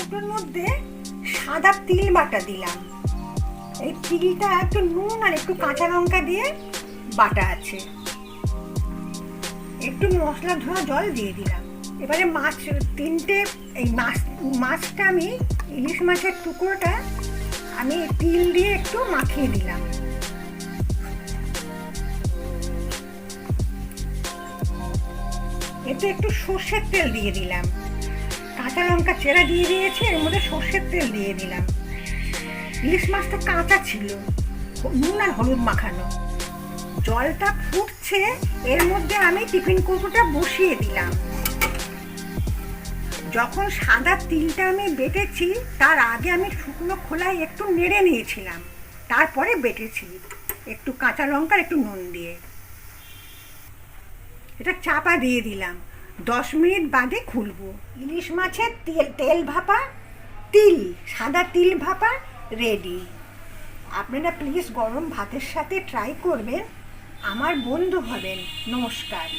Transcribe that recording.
কৌটোর মধ্যে সাদা তিল বাটা দিলাম। এই তিলটা একটু নুন আর একটু কাঁচা লঙ্কা দিয়ে বাটা আছে। একটু মশলা ধোয়া জল দিয়ে দিলাম। এবারে মাছ তিনটে, এই মাছটা আমি ইলিশ মাছের টুকরোটা আমি তিল দিয়ে একটু মাখিয়ে দিলাম। এতে একটু সর্ষের তেল দিয়ে দিলাম। কাঁচা লঙ্কা চেরা দিয়ে দিয়েছি, এর মধ্যে সর্ষের তেল দিয়ে দিলাম। ইলিশ মাছটা কাঁচা ছিল, নুন আর হলুদ মাখানো। জলটা ফুটছে, এর মধ্যে আমি টিফিন কৌটোটা বসিয়ে দিলাম। যখন সাদা তিলটা আমি বেটেছি তার আগে আমি শুকনো খোলায় একটু নেড়ে নিয়েছিলাম, তারপরে বেটেছি একটু কাঁচা লঙ্কা একটু নুন দিয়ে। এটা চাপা দিয়ে দিলাম, 10 মিনিট বাদে খুলবো। ইলিশ মাছের তেল ভাপা সাদা তিল ভাপা রেডি। আপনারা প্লিজ গরম ভাতের সাথে ট্রাই করবেন, আমার বন্ধু হবেন। নমস্কার।